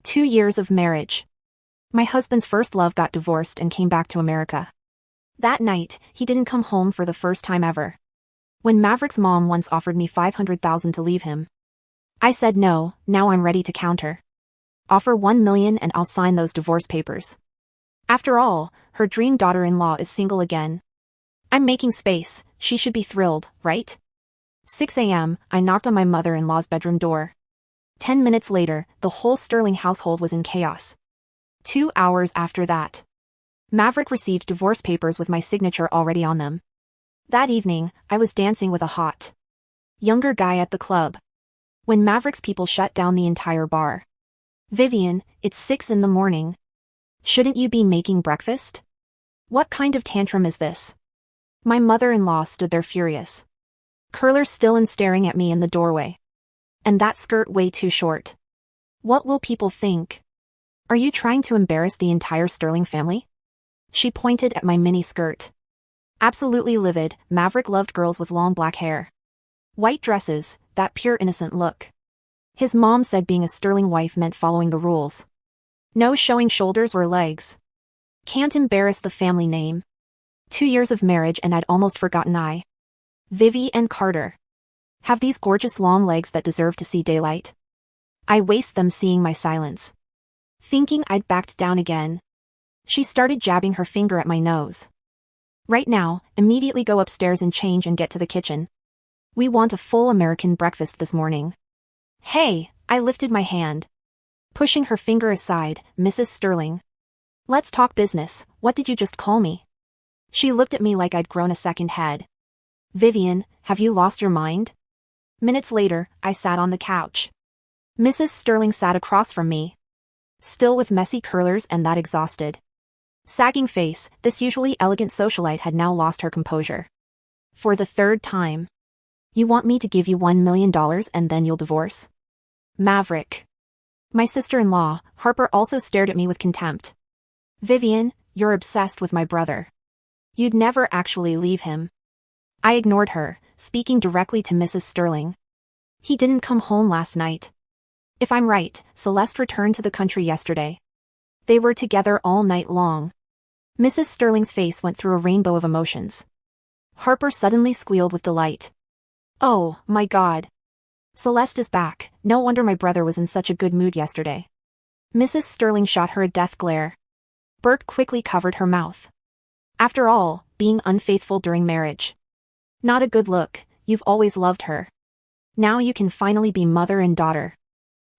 2 years of marriage. My husband's first love got divorced and came back to America. That night, he didn't come home for the first time ever. When Maverick's mom once offered me $500,000 to leave him, I said no. Now I'm ready to counter. Offer $1 million and I'll sign those divorce papers. After all, her dream daughter-in-law is single again. I'm making space, she should be thrilled, right? 6 a.m., I knocked on my mother-in-law's bedroom door. 10 minutes later, the whole Sterling household was in chaos. 2 hours after that, Maverick received divorce papers with my signature already on them. That evening, I was dancing with a hot, younger guy at the club, when Maverick's people shut down the entire bar. Vivian, it's 6 in the morning. Shouldn't you be making breakfast? What kind of tantrum is this? My mother-in-law stood there furious, curler still and staring at me in the doorway. And that skirt way too short. What will people think? Are you trying to embarrass the entire Sterling family? She pointed at my mini skirt. Absolutely livid, Maverick loved girls with long black hair. White dresses, that pure innocent look. His mom said being a Sterling wife meant following the rules. No showing shoulders or legs. Can't embarrass the family name. 2 years of marriage and I'd almost forgotten Vivi and Carter have these gorgeous long legs that deserve to see daylight. I waste them seeing my silence. Thinking I'd backed down again. She started jabbing her finger at my nose. Right now, immediately go upstairs and change and get to the kitchen. We want a full American breakfast this morning. Hey, I lifted my hand, pushing her finger aside. Mrs. Sterling. Let's talk business. What did you just call me? She looked at me like I'd grown a second head. Vivian, have you lost your mind? Minutes later, I sat on the couch. Mrs. Sterling sat across from me, still with messy curlers and that exhausted, sagging face. This usually elegant socialite had now lost her composure. For the third time. You want me to give you $1 million and then you'll divorce? Maverick. My sister-in-law, Harper, also stared at me with contempt. Vivian, you're obsessed with my brother. You'd never actually leave him. I ignored her, speaking directly to Mrs. Sterling. He didn't come home last night. If I'm right, Celeste returned to the country yesterday. They were together all night long. Mrs. Sterling's face went through a rainbow of emotions. Harper suddenly squealed with delight. Oh, my God. Celeste is back. No wonder my brother was in such a good mood yesterday. Mrs. Sterling shot her a death glare. Bert quickly covered her mouth. After all, being unfaithful during marriage. Not a good look. You've always loved her. Now you can finally be mother and daughter.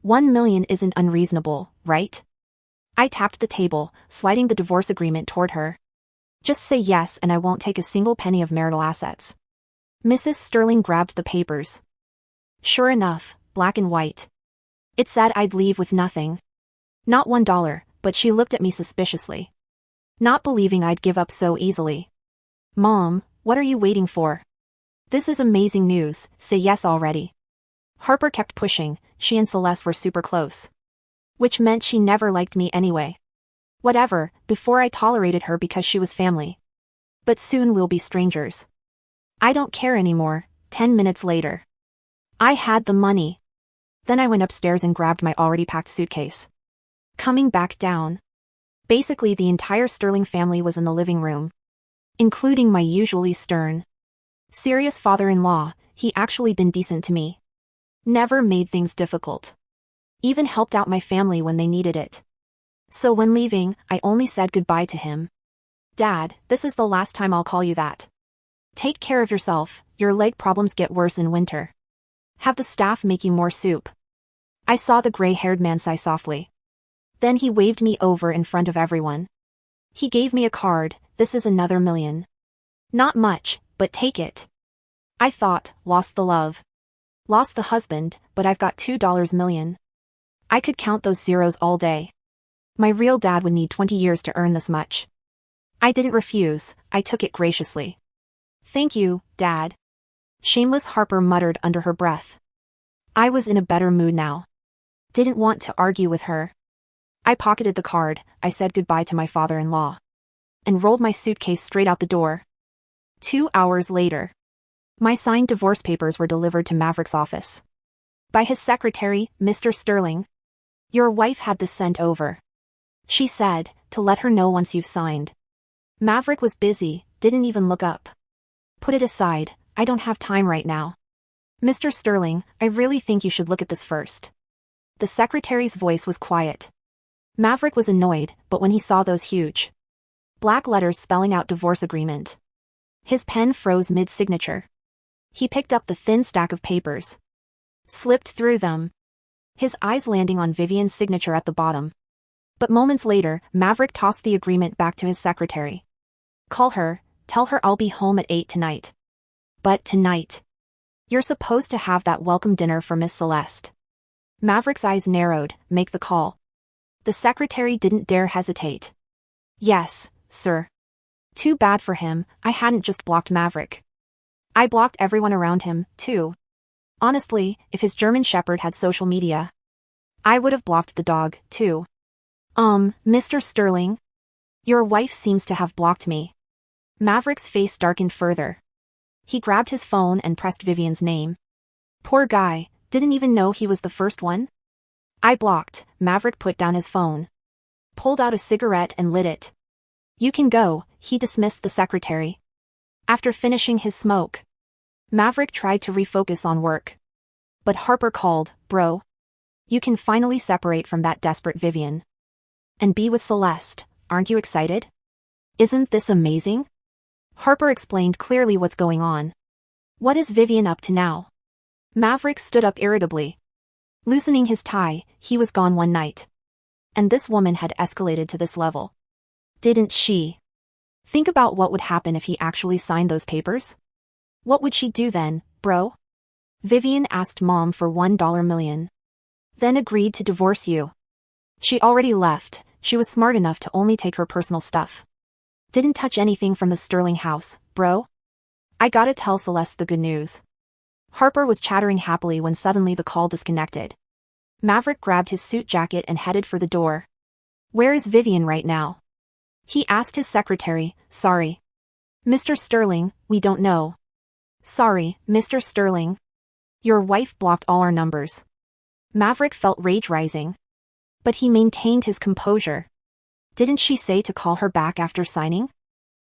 $1 million isn't unreasonable, right? I tapped the table, sliding the divorce agreement toward her. Just say yes and I won't take a single penny of marital assets. Mrs. Sterling grabbed the papers. Sure enough, black and white. It said I'd leave with nothing. Not $1, but she looked at me suspiciously, not believing I'd give up so easily. Mom, what are you waiting for? This is amazing news, say yes already. Harper kept pushing. She and Celeste were super close. Which meant she never liked me anyway. Whatever, before I tolerated her because she was family. But soon we'll be strangers. I don't care anymore. 10 minutes later. I had the money. Then I went upstairs and grabbed my already packed suitcase. Coming back down. Basically the entire Sterling family was in the living room. Including my usually stern, serious father-in-law. He actually been decent to me. Never made things difficult. Even helped out my family when they needed it. So when leaving, I only said goodbye to him. Dad, this is the last time I'll call you that. Take care of yourself, your leg problems get worse in winter. Have the staff make you more soup. I saw the gray-haired man sigh softly. Then he waved me over in front of everyone. He gave me a card. This is another $1 million. Not much, but take it. I thought, lost the love. Lost the husband, but I've got $2 million. I could count those zeros all day. My real dad would need 20 years to earn this much. I didn't refuse, I took it graciously. Thank you, Dad. Shameless Harper muttered under her breath. I was in a better mood now. Didn't want to argue with her. I pocketed the card. I said goodbye to my father-in-law. And rolled my suitcase straight out the door. 2 hours later. My signed divorce papers were delivered to Maverick's office. By his secretary, Mr. Sterling. Your wife had this sent over. She said, to let her know once you've signed. Maverick was busy, didn't even look up. Put it aside, I don't have time right now. Mr. Sterling, I really think you should look at this first. The secretary's voice was quiet. Maverick was annoyed, but when he saw those huge black letters spelling out divorce agreement, his pen froze mid-signature. He picked up the thin stack of papers, slipped through them, his eyes landing on Vivian's signature at the bottom. But moments later, Maverick tossed the agreement back to his secretary. Call her, tell her I'll be home at 8 tonight. But tonight. You're supposed to have that welcome dinner for Miss Celeste. Maverick's eyes narrowed, make the call. The secretary didn't dare hesitate. Yes, sir. Too bad for him, I hadn't just blocked Maverick. I blocked everyone around him, too. Honestly, if his German Shepherd had social media, I would have blocked the dog, too. Mr. Sterling? Your wife seems to have blocked me. Maverick's face darkened further. He grabbed his phone and pressed Vivian's name. Poor guy, didn't even know he was the first one? I blocked. Maverick put down his phone, pulled out a cigarette and lit it. You can go, he dismissed the secretary. After finishing his smoke, Maverick tried to refocus on work. But Harper called, bro. You can finally separate from that desperate Vivian and be with Celeste, aren't you excited? Isn't this amazing? Harper explained clearly what's going on. What is Vivian up to now? Maverick stood up irritably. Loosening his tie, he was gone one night. And this woman had escalated to this level. Didn't she? Think about what would happen if he actually signed those papers. What would she do then, bro? Vivian asked Mom for $1 million. Then agreed to divorce you. She already left, she was smart enough to only take her personal stuff. Didn't touch anything from the Sterling house, bro. I gotta tell Celeste the good news. Harper was chattering happily when suddenly the call disconnected. Maverick grabbed his suit jacket and headed for the door. Where is Vivian right now? He asked his secretary, sorry. Mr. Sterling, we don't know. Sorry, Mr. Sterling. Your wife blocked all our numbers. Maverick felt rage rising. But he maintained his composure. Didn't she say to call her back after signing?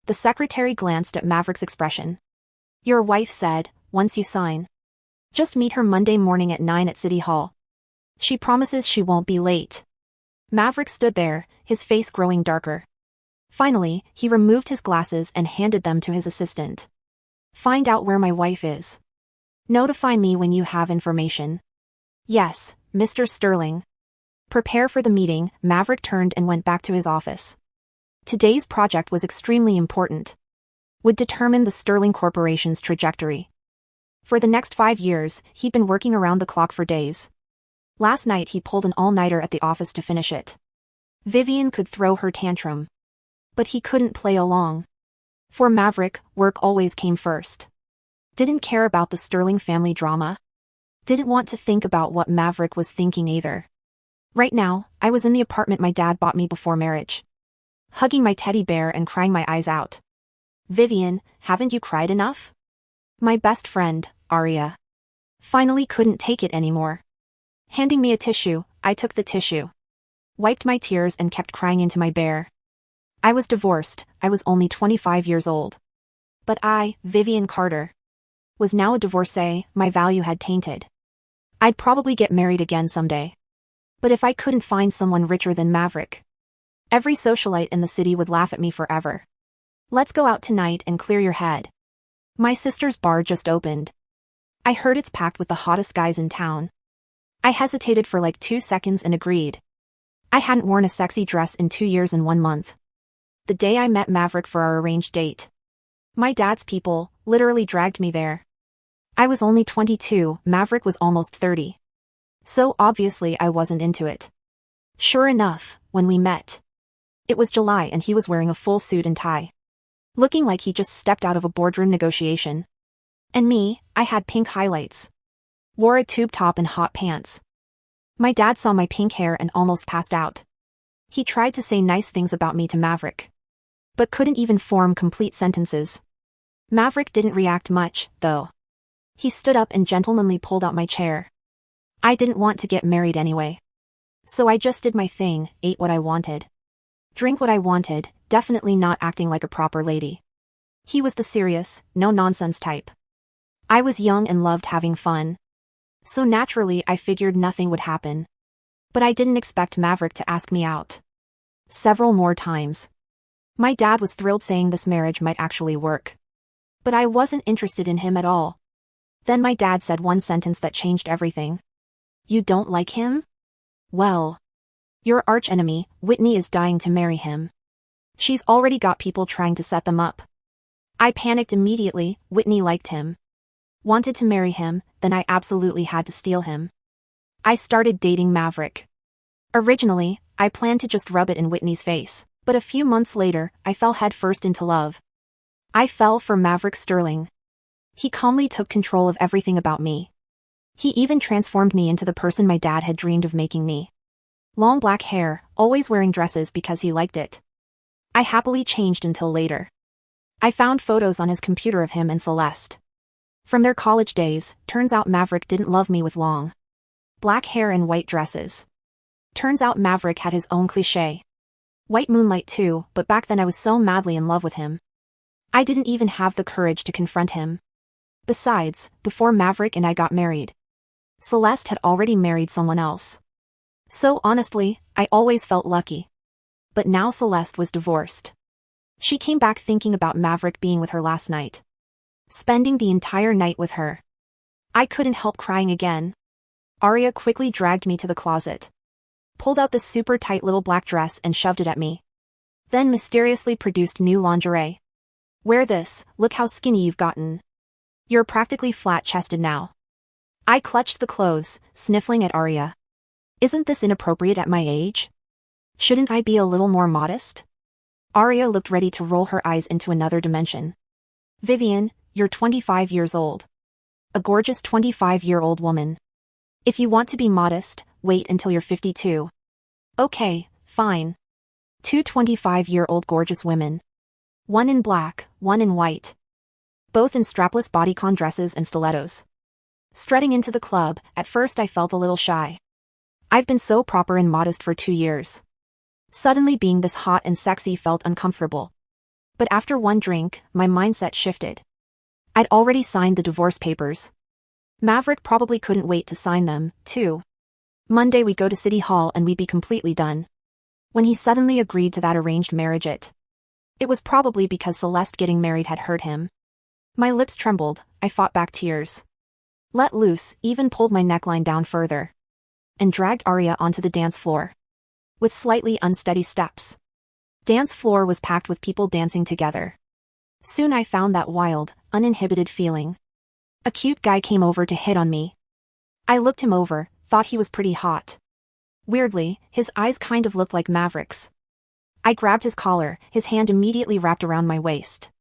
The secretary glanced at Maverick's expression. Your wife said, once you sign. Just meet her Monday morning at 9 at City Hall. She promises she won't be late. Maverick stood there, his face growing darker. Finally, he removed his glasses and handed them to his assistant. Find out where my wife is. Notify me when you have information. Yes, Mr. Sterling. Prepare for the meeting. Maverick turned and went back to his office. Today's project was extremely important. Would determine the Sterling Corporation's trajectory. For the next 5 years, he'd been working around the clock for days. Last night he pulled an all-nighter at the office to finish it. Vivian could throw her tantrum. But he couldn't play along. For Maverick, work always came first. Didn't care about the Sterling family drama. Didn't want to think about what Maverick was thinking either. Right now, I was in the apartment my dad bought me before marriage. Hugging my teddy bear and crying my eyes out. Vivian, haven't you cried enough? My best friend, Aria. Finally couldn't take it anymore. Handing me a tissue, I took the tissue. Wiped my tears and kept crying into my bear. I was divorced, I was only 25 years old. But I, Vivian Carter, was now a divorcee. My value had tainted. I'd probably get married again someday. But if I couldn't find someone richer than Maverick, every socialite in the city would laugh at me forever. Let's go out tonight and clear your head. My sister's bar just opened. I heard it's packed with the hottest guys in town. I hesitated for like 2 seconds and agreed. I hadn't worn a sexy dress in 2 years and 1 month. The day I met Maverick for our arranged date. My dad's people literally dragged me there. I was only 22, Maverick was almost 30. So obviously I wasn't into it. Sure enough, when we met. It was July and he was wearing a full suit and tie. Looking like he just stepped out of a boardroom negotiation. And me, I had pink highlights. Wore a tube top and hot pants. My dad saw my pink hair and almost passed out. He tried to say nice things about me to Maverick. But couldn't even form complete sentences. Maverick didn't react much, though. He stood up and gentlemanly pulled out my chair. I didn't want to get married anyway. So I just did my thing, ate what I wanted. Drink what I wanted, definitely not acting like a proper lady. He was the serious, no-nonsense type. I was young and loved having fun. So naturally I figured nothing would happen. But I didn't expect Maverick to ask me out. Several more times. My dad was thrilled, saying this marriage might actually work. But I wasn't interested in him at all. Then my dad said one sentence that changed everything. "You don't like him? Well, your archenemy, Whitney, is dying to marry him. She's already got people trying to set them up." I panicked immediately. Whitney liked him. Wanted to marry him, then I absolutely had to steal him. I started dating Maverick. Originally, I planned to just rub it in Whitney's face, but a few months later, I fell headfirst into love. I fell for Maverick Sterling. He calmly took control of everything about me. He even transformed me into the person my dad had dreamed of making me. Long black hair, always wearing dresses because he liked it. I happily changed until later. I found photos on his computer of him and Celeste. From their college days, turns out Maverick didn't love me with long black hair and white dresses. Turns out Maverick had his own cliché. White moonlight too, but back then I was so madly in love with him. I didn't even have the courage to confront him. Besides, before Maverick and I got married, Celeste had already married someone else. So honestly, I always felt lucky. But now Celeste was divorced. She came back thinking about Maverick being with her last night. Spending the entire night with her. I couldn't help crying again. Aria quickly dragged me to the closet. Pulled out this super tight little black dress and shoved it at me. Then mysteriously produced new lingerie. "Wear this, look how skinny you've gotten. You're practically flat-chested now." I clutched the clothes, sniffling at Aria. "Isn't this inappropriate at my age? Shouldn't I be a little more modest?" Aria looked ready to roll her eyes into another dimension. "Vivian, you're 25 years old. A gorgeous 25-year-old woman. If you want to be modest, wait until you're 52. Okay, fine. Two 25-year-old gorgeous women. One in black, one in white. Both in strapless bodycon dresses and stilettos. Strutting into the club, at first I felt a little shy. I've been so proper and modest for 2 years. Suddenly being this hot and sexy felt uncomfortable. But after one drink, my mindset shifted. I'd already signed the divorce papers. Maverick probably couldn't wait to sign them, too. Monday we'd go to City Hall and we'd be completely done. When he suddenly agreed to that arranged marriage, it was probably because Celeste getting married had hurt him. My lips trembled, I fought back tears. Let loose, even pulled my neckline down further. And dragged Aria onto the dance floor. With slightly unsteady steps. Dance floor was packed with people dancing together. Soon I found that wild, uninhibited feeling. A cute guy came over to hit on me. I looked him over, thought he was pretty hot. Weirdly, his eyes kind of looked like Maverick's. I grabbed his collar, his hand immediately wrapped around my waist.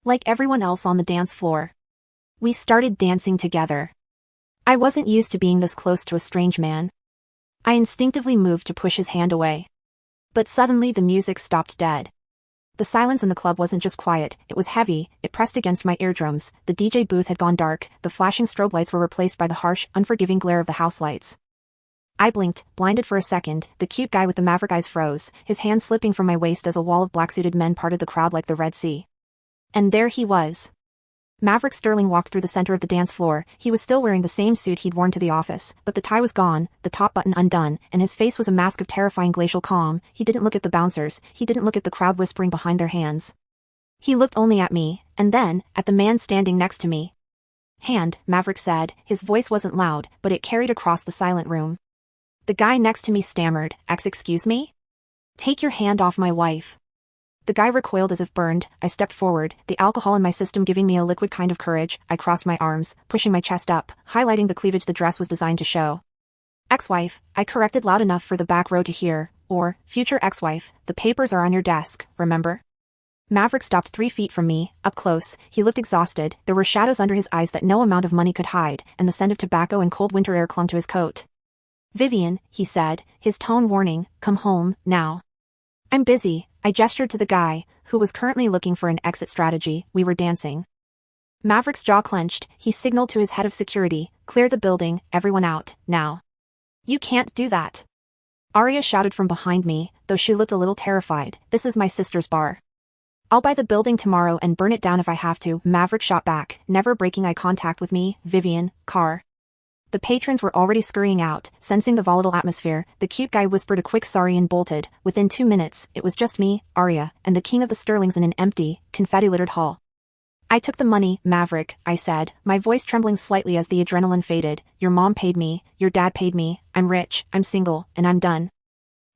Like everyone else on the dance floor. We started dancing together. I wasn't used to being this close to a strange man. I instinctively moved to push his hand away. But suddenly the music stopped dead. The silence in the club wasn't just quiet, it was heavy, it pressed against my eardrums. The DJ booth had gone dark, the flashing strobe lights were replaced by the harsh, unforgiving glare of the house lights. I blinked, blinded for a second. The cute guy with the Maverick eyes froze, his hand slipping from my waist as a wall of black-suited men parted the crowd like the Red Sea. And there he was. Maverick Sterling walked through the center of the dance floor. He was still wearing the same suit he'd worn to the office, but the tie was gone, the top button undone, and his face was a mask of terrifying glacial calm. He didn't look at the bouncers, he didn't look at the crowd whispering behind their hands. He looked only at me, and then, at the man standing next to me. "Hand," Maverick said. His voice wasn't loud, but it carried across the silent room. The guy next to me stammered, "Excuse me? Take your hand off my wife." The guy recoiled as if burned. I stepped forward, the alcohol in my system giving me a liquid kind of courage. I crossed my arms, pushing my chest up, highlighting the cleavage the dress was designed to show. "Ex-wife," I corrected loud enough for the back row to hear, or, "future ex-wife, the papers are on your desk, remember?" Maverick stopped 3 feet from me, up close. He looked exhausted, there were shadows under his eyes that no amount of money could hide, and the scent of tobacco and cold winter air clung to his coat. "Vivian," he said, his tone warning, "come home, now." "I'm busy," I gestured to the guy, who was currently looking for an exit strategy. We were dancing. Maverick's jaw clenched, he signaled to his head of security, "Clear the building, everyone out, now." "You can't do that." Arya shouted from behind me, though she looked a little terrified. This is my sister's bar. I'll buy the building tomorrow and burn it down if I have to, Maverick shot back, never breaking eye contact with me. Vivian, car. The patrons were already scurrying out, sensing the volatile atmosphere. The cute guy whispered a quick sorry and bolted. Within 2 minutes, it was just me, Arya, and the king of the Sterlings in an empty, confetti-littered hall. I took the money, Maverick, I said, my voice trembling slightly as the adrenaline faded. Your mom paid me, your dad paid me, I'm rich, I'm single, and I'm done.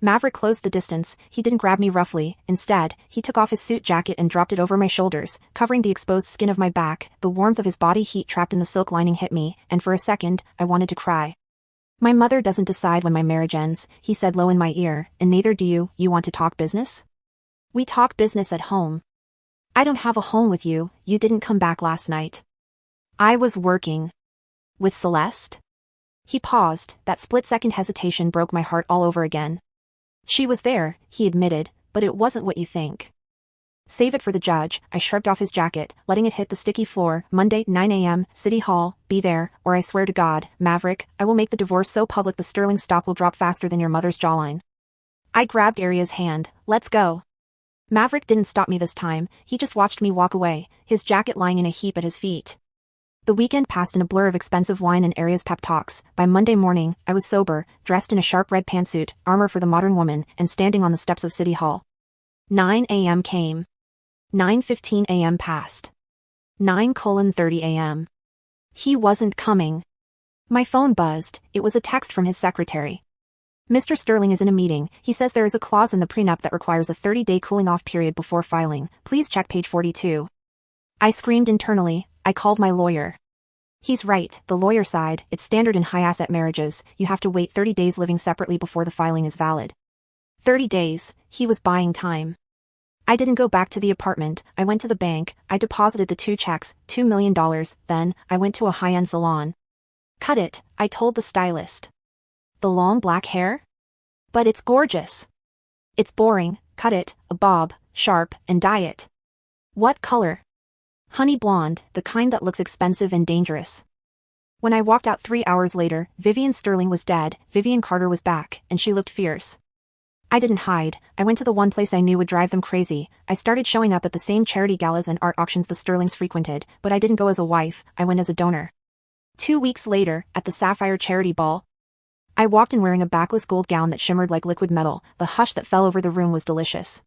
Maverick closed the distance. He didn't grab me roughly. Instead, he took off his suit jacket and dropped it over my shoulders, covering the exposed skin of my back. The warmth of his body heat trapped in the silk lining hit me, and for a second, I wanted to cry. My mother doesn't decide when my marriage ends, he said low in my ear, and neither do you. You want to talk business? We talk business at home. I don't have a home with you. You didn't come back last night. I was working. With Celeste? He paused. That split-second hesitation broke my heart all over again. She was there, he admitted, but it wasn't what you think. Save it for the judge. I shrugged off his jacket, letting it hit the sticky floor. Monday, 9 a.m., City Hall, be there, or I swear to God, Maverick, I will make the divorce so public the sterling stock will drop faster than your mother's jawline. I grabbed Arya's hand. Let's go. Maverick didn't stop me this time, he just watched me walk away, his jacket lying in a heap at his feet. The weekend passed in a blur of expensive wine and Arya's pep talks. By Monday morning, I was sober, dressed in a sharp red pantsuit, armor for the modern woman, and standing on the steps of City Hall. 9 a.m. came. 9:15 a.m. passed. 9:30 a.m. He wasn't coming. My phone buzzed. It was a text from his secretary. Mr. Sterling is in a meeting. He says there is a clause in the prenup that requires a 30-day cooling-off period before filing. Please check page 42. I screamed internally. I called my lawyer. He's right, the lawyer sighed. It's standard in high-asset marriages. You have to wait 30 days living separately before the filing is valid. 30 days. He was buying time. I didn't go back to the apartment. I went to the bank. I deposited the 2 checks, $2 million. Then, I went to a high-end salon. Cut it, I told the stylist. The long black hair? But it's gorgeous. It's boring. Cut it, a bob, sharp, and dye it. What color? Honey blonde, the kind that looks expensive and dangerous. When I walked out 3 hours later, Vivian Sterling was dead. Vivian Carter was back, and she looked fierce. I didn't hide. I went to the one place I knew would drive them crazy. I started showing up at the same charity galas and art auctions the Sterlings frequented, but I didn't go as a wife, I went as a donor. 2 weeks later, at the Sapphire Charity Ball, I walked in wearing a backless gold gown that shimmered like liquid metal. The hush that fell over the room was delicious.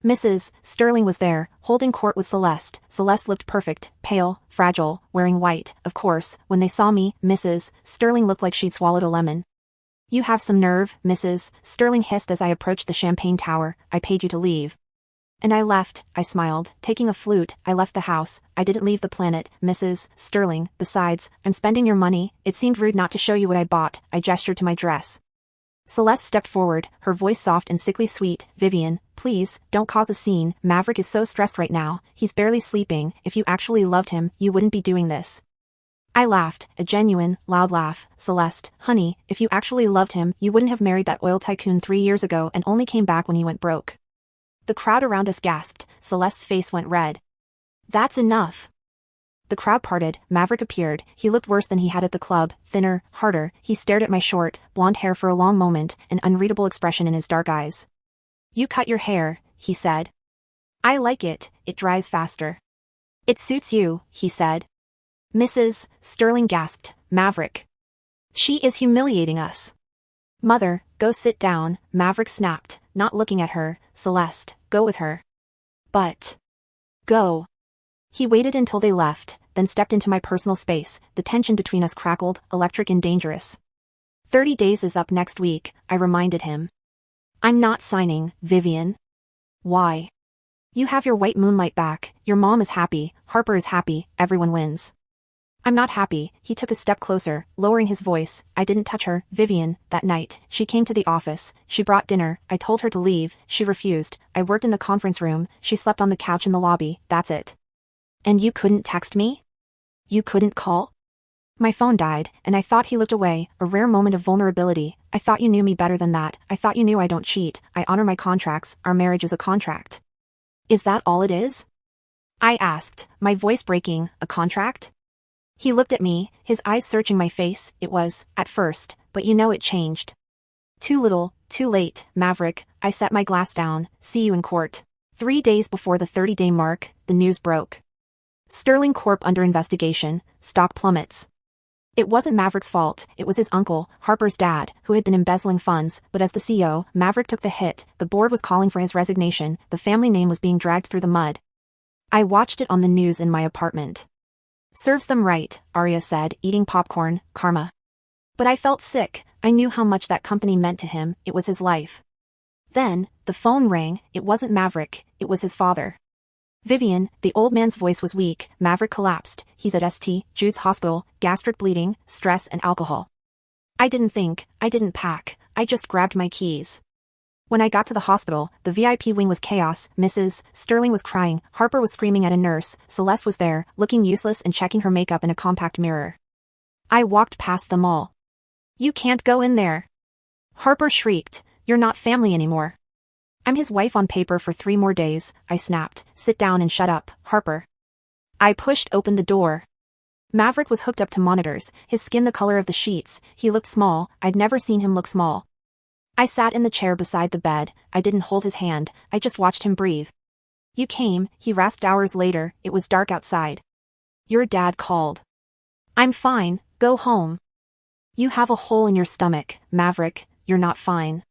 Mrs. Sterling was there, holding court with Celeste. Celeste looked perfect, pale, fragile, wearing white. Of course, when they saw me, Mrs. Sterling looked like she'd swallowed a lemon. You have some nerve, Mrs. Sterling hissed as I approached the champagne tower. I paid you to leave. And I left, I smiled. Taking a flute, I left the house. I didn't leave the planet, Mrs. Sterling. Besides, I'm spending your money. It seemed rude not to show you what I bought. I gestured to my dress. Celeste stepped forward, her voice soft and sickly sweet. Vivian, please, don't cause a scene. Maverick is so stressed right now. He's barely sleeping. If you actually loved him, you wouldn't be doing this. I laughed, a genuine, loud laugh. Celeste, honey, if you actually loved him, you wouldn't have married that oil tycoon 3 years ago and only came back when he went broke. The crowd around us gasped. Celeste's face went red. That's enough. The crowd parted. Maverick appeared. He looked worse than he had at the club, thinner, harder. He stared at my short, blonde hair for a long moment, an unreadable expression in his dark eyes. You cut your hair, he said. I like it, it dries faster. It suits you, he said. Mrs. Sterling gasped. Maverick. She is humiliating us. Mother, go sit down, Maverick snapped, not looking at her. Celeste, go with her. But. Go. He waited until they left, then stepped into my personal space. The tension between us crackled, electric and dangerous. 30 days is up next week, I reminded him. I'm not signing, Vivian. Why? You have your white moonlight back, your mom is happy, Harper is happy, everyone wins. I'm not happy. He took a step closer, lowering his voice. I didn't touch her, Vivian, that night. She came to the office. She brought dinner. I told her to leave. She refused. I worked in the conference room. She slept on the couch in the lobby. That's it. And you couldn't text me? You couldn't call? My phone died, and I thought he looked away, a rare moment of vulnerability. I thought you knew me better than that. I thought you knew I don't cheat. I honor my contracts. Our marriage is a contract. Is that all it is? I asked, my voice breaking. A contract? He looked at me, his eyes searching my face. It was, at first, but you know it changed. Too little, Too late, Maverick, I set my glass down, see you in court. 3 days before the 30-day mark, the news broke. Sterling Corp under investigation, stock plummets. It wasn't Maverick's fault, it was his uncle, Harper's dad, who had been embezzling funds, but as the CEO, Maverick took the hit, the board was calling for his resignation, the family name was being dragged through the mud. I watched it on the news in my apartment. Serves them right, Arya said, eating popcorn, karma. But I felt sick, I knew how much that company meant to him, it was his life. Then, the phone rang, it wasn't Maverick, it was his father. Vivian, the old man's voice was weak, Maverick collapsed, he's at St. Jude's hospital, gastric bleeding, stress and alcohol. I didn't think, I didn't pack, I just grabbed my keys. When I got to the hospital, the VIP wing was chaos, Mrs. Sterling was crying, Harper was screaming at a nurse, Celeste was there, looking useless and checking her makeup in a compact mirror. I walked past them all. You can't go in there. Harper shrieked, you're not family anymore. I'm his wife on paper for 3 more days, I snapped, sit down and shut up, Harper. I pushed open the door. Maverick was hooked up to monitors, his skin the color of the sheets, he looked small, I'd never seen him look small. I sat in the chair beside the bed, I didn't hold his hand, I just watched him breathe. You came, he rasped hours later, it was dark outside. Your dad called. I'm fine, go home. You have a hole in your stomach, Maverick, you're not fine.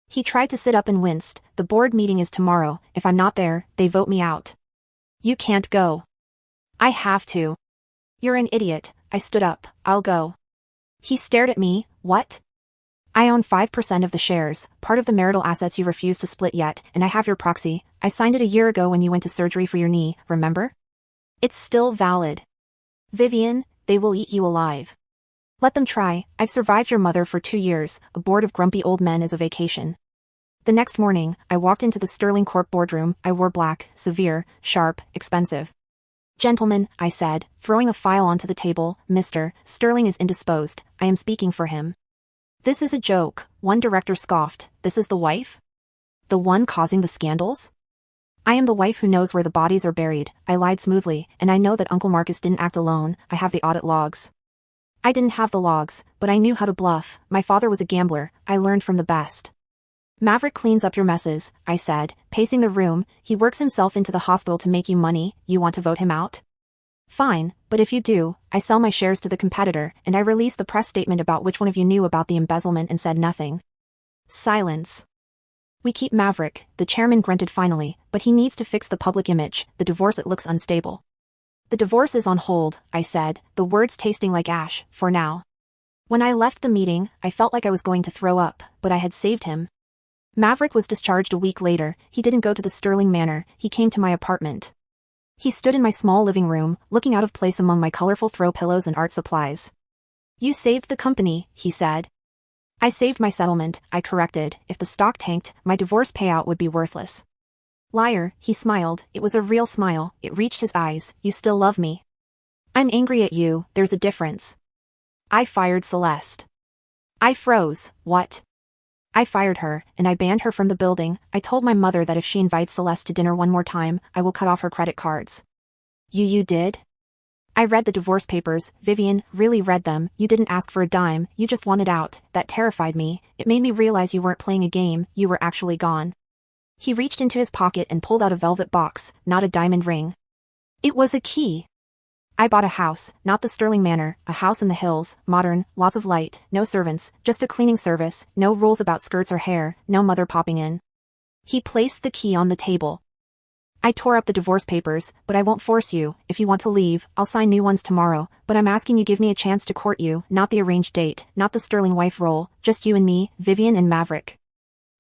He tried to sit up and winced, the board meeting is tomorrow, if I'm not there, they vote me out. You can't go. I have to. You're an idiot, I stood up, I'll go. He stared at me, what? I own 5% of the shares, part of the marital assets you refused to split yet, and I have your proxy, I signed it a year ago when you went to surgery for your knee, remember? It's still valid. Vivian, they will eat you alive. Let them try, I've survived your mother for 2 years, a board of grumpy old men is a vacation. The next morning, I walked into the Sterling Corp boardroom, I wore black, severe, sharp, expensive. Gentlemen, I said, throwing a file onto the table, Mr. Sterling is indisposed, I am speaking for him. This is a joke, one director scoffed, this is the wife? The one causing the scandals? I am the wife who knows where the bodies are buried, I lied smoothly, and I know that Uncle Marcus didn't act alone, I have the audit logs. I didn't have the logs, but I knew how to bluff, my father was a gambler, I learned from the best. Maverick cleans up your messes, I said, pacing the room, he works himself into the hospital to make you money, you want to vote him out? Fine, but if you do, I sell my shares to the competitor, and I release the press statement about which one of you knew about the embezzlement and said nothing. Silence. We keep Maverick, the chairman grunted finally, but he needs to fix the public image, the divorce it looks unstable. The divorce is on hold, I said, the words tasting like ash, for now. When I left the meeting, I felt like I was going to throw up, but I had saved him. Maverick was discharged a week later, he didn't go to the Sterling Manor, he came to my apartment. He stood in my small living room, looking out of place among my colorful throw pillows and art supplies. You saved the company, he said. I saved my settlement, I corrected, if the stock tanked, my divorce payout would be worthless. Liar, he smiled, it was a real smile, it reached his eyes, you still love me. I'm angry at you, there's a difference. I fired Celeste. I froze, what? I fired her, and I banned her from the building, I told my mother that if she invites Celeste to dinner one more time, I will cut off her credit cards. You did? I read the divorce papers, Vivian, really read them, you didn't ask for a dime, you just wanted out, that terrified me, it made me realize you weren't playing a game, you were actually gone. He reached into his pocket and pulled out a velvet box, not a diamond ring. It was a key. I bought a house, not the Sterling Manor, a house in the hills, modern, lots of light, no servants, just a cleaning service, no rules about skirts or hair, no mother popping in. He placed the key on the table. I tore up the divorce papers, but I won't force you, if you want to leave, I'll sign new ones tomorrow, but I'm asking you give me a chance to court you, not the arranged date, not the Sterling wife role, just you and me, Vivian and Maverick.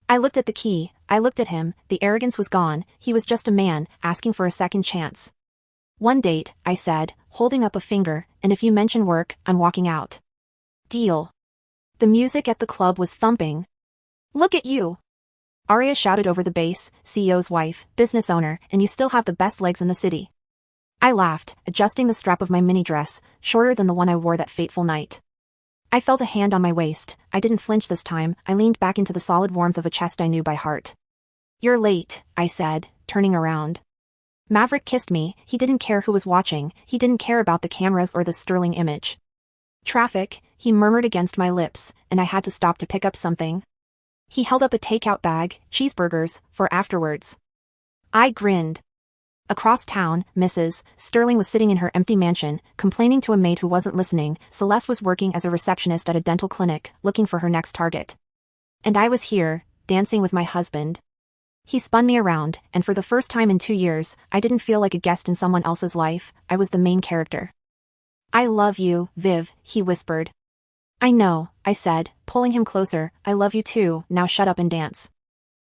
I looked at the key, I looked at him, the arrogance was gone, he was just a man, asking for a second chance. One date, I said, holding up a finger, and if you mention work, I'm walking out. Deal. The music at the club was thumping. Look at you! Arya shouted over the bass, CEO's wife, business owner, and you still have the best legs in the city. I laughed, adjusting the strap of my mini dress, shorter than the one I wore that fateful night. I felt a hand on my waist, I didn't flinch this time, I leaned back into the solid warmth of a chest I knew by heart. You're late, I said, turning around. Maverick kissed me, he didn't care who was watching, he didn't care about the cameras or the Sterling image. Traffic, he murmured against my lips, and I had to stop to pick up something. He held up a takeout bag, cheeseburgers, for afterwards. I grinned. Across town, Mrs. Sterling was sitting in her empty mansion, complaining to a maid who wasn't listening. Celeste was working as a receptionist at a dental clinic, looking for her next target. And I was here, dancing with my husband. He spun me around, and for the first time in 2 years, I didn't feel like a guest in someone else's life, I was the main character. I love you, Viv, he whispered. I know, I said, pulling him closer, I love you too, now shut up and dance.